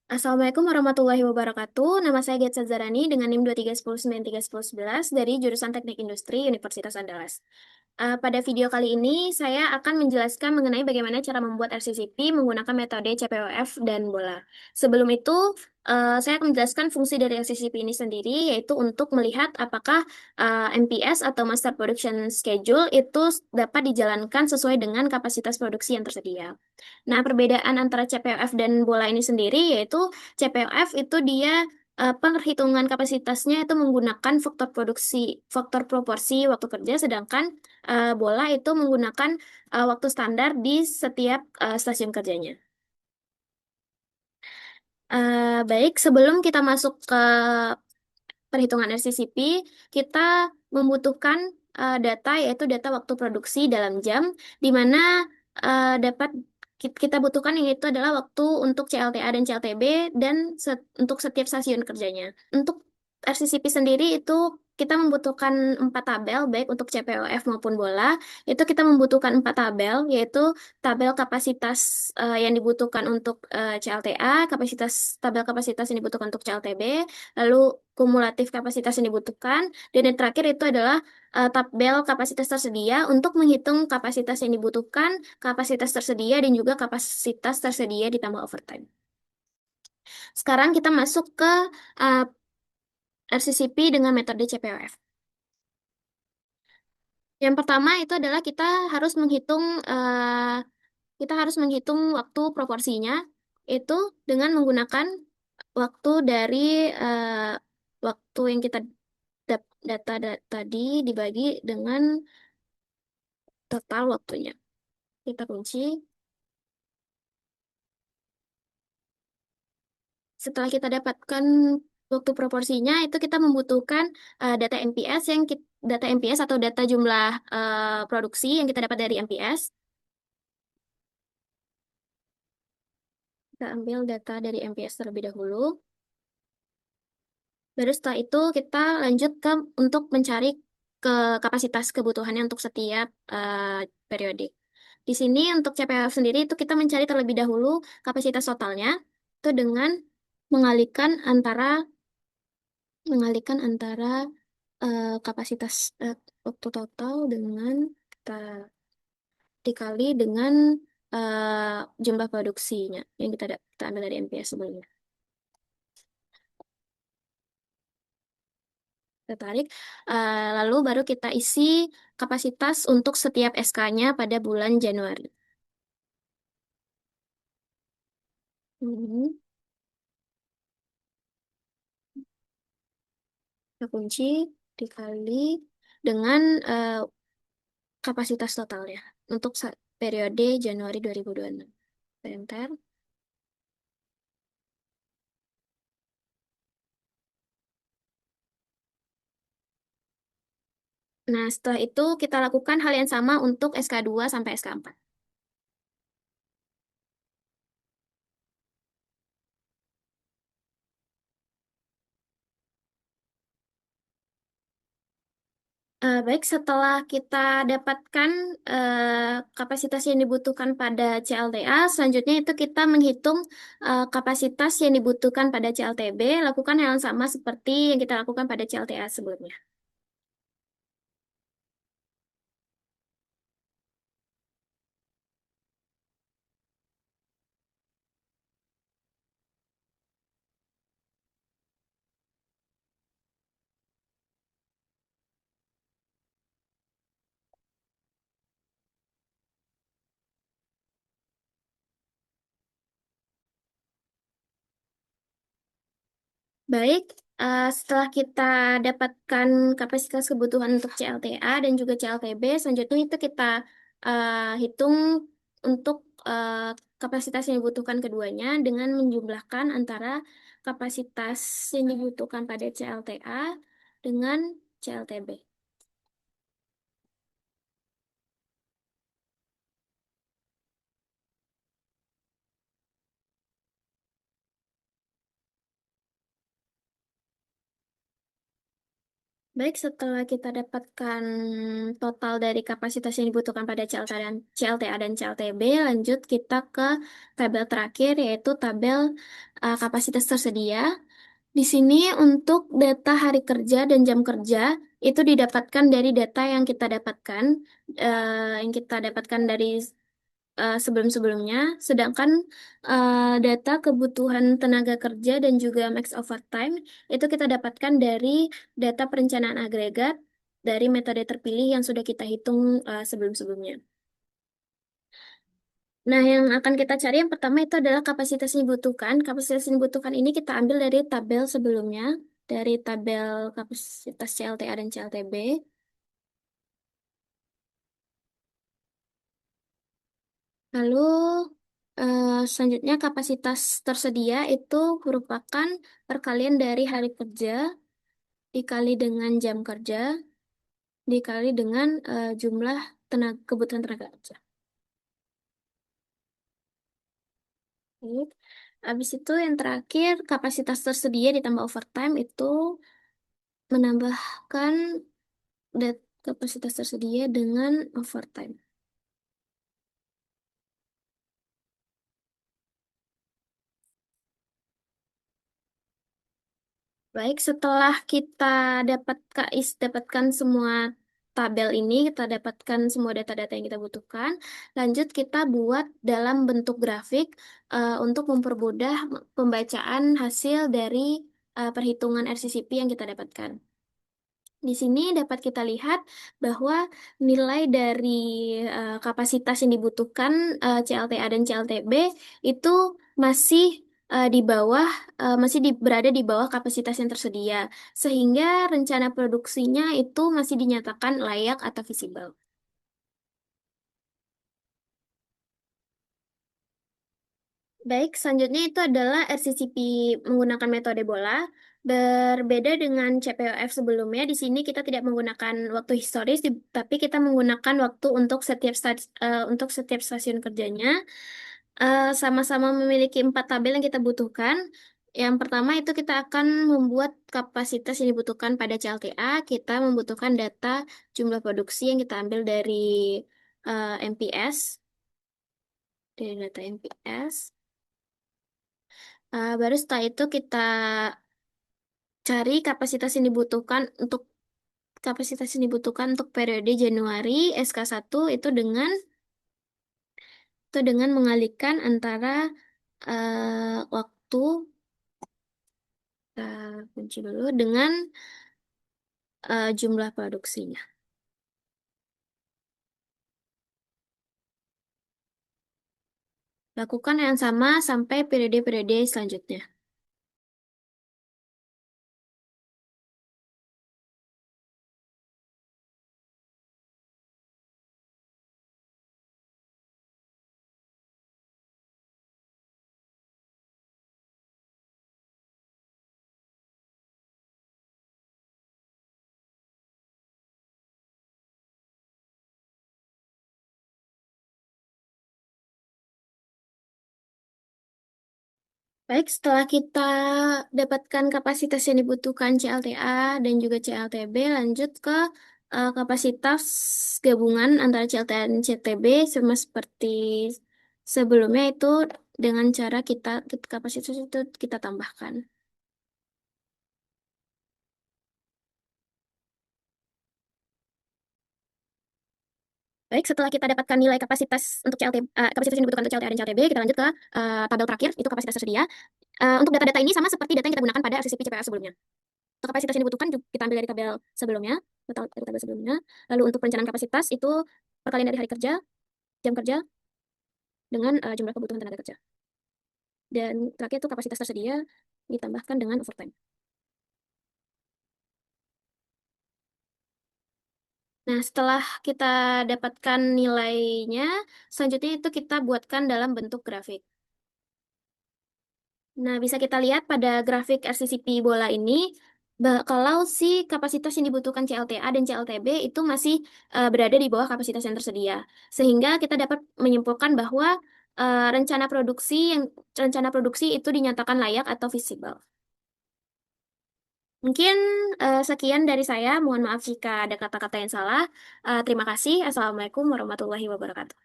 Assalamualaikum warahmatullahi wabarakatuh. Nama saya Getsa Zarani dengan NIM 231931011 dari jurusan Teknik Industri Universitas Andalas. Pada video kali ini, saya akan menjelaskan mengenai bagaimana cara membuat RCCP menggunakan metode CPOF dan bola. Sebelum itu, saya akan menjelaskan fungsi dari RCCP ini sendiri, yaitu untuk melihat apakah MPS atau Master Production Schedule itu dapat dijalankan sesuai dengan kapasitas produksi yang tersedia. Nah, perbedaan antara CPOF dan bola ini sendiri, yaitu CPOF itu dia perhitungan kapasitasnya itu menggunakan faktor proporsi waktu kerja, sedangkan bola itu menggunakan waktu standar di setiap stasiun kerjanya. Baik, sebelum kita masuk ke perhitungan RCCP, kita membutuhkan data, yaitu data waktu produksi dalam jam, di mana dapat kita butuhkan yang itu adalah waktu untuk CLTA dan CLTB dan untuk setiap stasiun kerjanya. Untuk RCCP sendiri itu kita membutuhkan 4 tabel, baik untuk CPOF maupun bola. Itu kita membutuhkan 4 tabel, yaitu tabel kapasitas yang dibutuhkan untuk CLTA, tabel kapasitas yang dibutuhkan untuk CLTB, lalu kumulatif kapasitas yang dibutuhkan, dan yang terakhir itu adalah tabel kapasitas tersedia untuk menghitung kapasitas yang dibutuhkan, kapasitas tersedia, dan juga kapasitas tersedia ditambah overtime. Sekarang kita masuk ke uh, RCCP dengan metode CPOF. Yang pertama itu adalah harus menghitung uh, kita harus menghitung waktu proporsinya itu dengan menggunakan waktu dari waktu yang kita tadi dibagi dengan total waktunya. Kita kunci. Setelah kita dapatkan waktu proporsinya, itu kita membutuhkan data MPS data MPS atau data jumlah produksi yang kita dapat dari MPS. Kita ambil data dari MPS terlebih dahulu. Baru setelah itu kita lanjut untuk mencari ke kapasitas kebutuhannya untuk setiap periode. Di sini untuk CPF sendiri itu kita mencari terlebih dahulu kapasitas totalnya itu dengan mengalihkan antara mengalihkan antara kapasitas waktu total dengan kita dikali dengan jumlah produksinya yang kita ambil dari MPS sebelumnya. Kita tarik, lalu baru kita isi kapasitas untuk setiap SK-nya pada bulan Januari. Hmm, kita kunci dikali dengan kapasitas totalnya untuk periode Januari 2026. Enter. Nah, setelah itu kita lakukan hal yang sama untuk SK2 sampai SK4. Baik, setelah kita dapatkan kapasitas yang dibutuhkan pada CLTA, selanjutnya itu kita menghitung kapasitas yang dibutuhkan pada CLTB, lakukan hal yang sama seperti yang kita lakukan pada CLTA sebelumnya. Baik, setelah kita dapatkan kapasitas kebutuhan untuk CLTA dan juga CLTB, selanjutnya itu kita hitung untuk kapasitas yang dibutuhkan keduanya dengan menjumlahkan antara kapasitas yang dibutuhkan pada CLTA dengan CLTB. Baik, setelah kita dapatkan total dari kapasitas yang dibutuhkan pada CLTA dan CLTB, lanjut kita ke tabel terakhir, yaitu tabel kapasitas tersedia. Di sini untuk data hari kerja dan jam kerja itu didapatkan dari data yang kita dapatkan dari sebelum-sebelumnya, sedangkan data kebutuhan tenaga kerja dan juga max overtime itu kita dapatkan dari data perencanaan agregat dari metode terpilih yang sudah kita hitung sebelum-sebelumnya. Nah, yang akan kita cari yang pertama itu adalah kapasitas yang dibutuhkan. Kapasitas yang dibutuhkan ini kita ambil dari tabel sebelumnya, dari tabel kapasitas CLTA dan CLTB. Lalu selanjutnya kapasitas tersedia itu merupakan perkalian dari hari kerja dikali dengan jam kerja dikali dengan jumlah kebutuhan tenaga kerja. Oke. Habis itu yang terakhir kapasitas tersedia ditambah overtime itu menambahkan kapasitas tersedia dengan overtime. Baik, setelah kita dapatkan semua tabel ini, kita dapatkan semua data-data yang kita butuhkan, lanjut kita buat dalam bentuk grafik untuk mempermudah pembacaan hasil dari perhitungan RCCP yang kita dapatkan. Di sini dapat kita lihat bahwa nilai dari kapasitas yang dibutuhkan CLTA dan CLTB itu masih di bawah berada di bawah kapasitas yang tersedia, sehingga rencana produksinya itu masih dinyatakan layak atau visible. Baik, selanjutnya itu adalah RCCP menggunakan metode bola. Berbeda dengan CPOF sebelumnya, di sini kita tidak menggunakan waktu historis, tapi kita menggunakan waktu untuk setiap stasiun kerjanya. Sama-sama memiliki 4 tabel yang kita butuhkan. Yang pertama itu kita akan membuat kapasitas yang dibutuhkan pada CLTA. Kita membutuhkan data jumlah produksi yang kita ambil dari MPS, dari data MPS. Baru setelah itu kita cari kapasitas yang dibutuhkan untuk periode Januari SK1 itu dengan mengalihkan antara waktu kunci dulu dengan jumlah produksinya. Lakukan yang sama sampai periode-periode selanjutnya. Baik, setelah kita dapatkan kapasitas yang dibutuhkan CLTA dan juga CLTB, lanjut ke kapasitas gabungan antara CLTA dan CTB sama seperti sebelumnya itu dengan cara kapasitas itu kita tambahkan. Baik, setelah kita dapatkan nilai kapasitas yang dibutuhkan untuk CLTA dan CLTB, kita lanjut ke tabel terakhir, itu kapasitas tersedia. Untuk data-data ini sama seperti data yang kita gunakan pada RCCP CPA sebelumnya. Untuk kapasitas yang dibutuhkan kita ambil dari tabel sebelumnya, dari tabel sebelumnya. Lalu untuk perencanaan kapasitas itu perkalian dari hari kerja, jam kerja dengan jumlah kebutuhan tenaga kerja. Dan terakhir itu kapasitas tersedia ditambahkan dengan overtime. Nah, setelah kita dapatkan nilainya, selanjutnya itu kita buatkan dalam bentuk grafik. Nah, bisa kita lihat pada grafik RCCP bola ini, kalau si kapasitas yang dibutuhkan CLTA dan CLTB itu masih berada di bawah kapasitas yang tersedia. Sehingga kita dapat menyimpulkan bahwa eh, rencana produksi yang rencana produksi itu dinyatakan layak atau visible. Mungkin sekian dari saya. Mohon maaf jika ada kata-kata yang salah. Terima kasih. Assalamualaikum warahmatullahi wabarakatuh.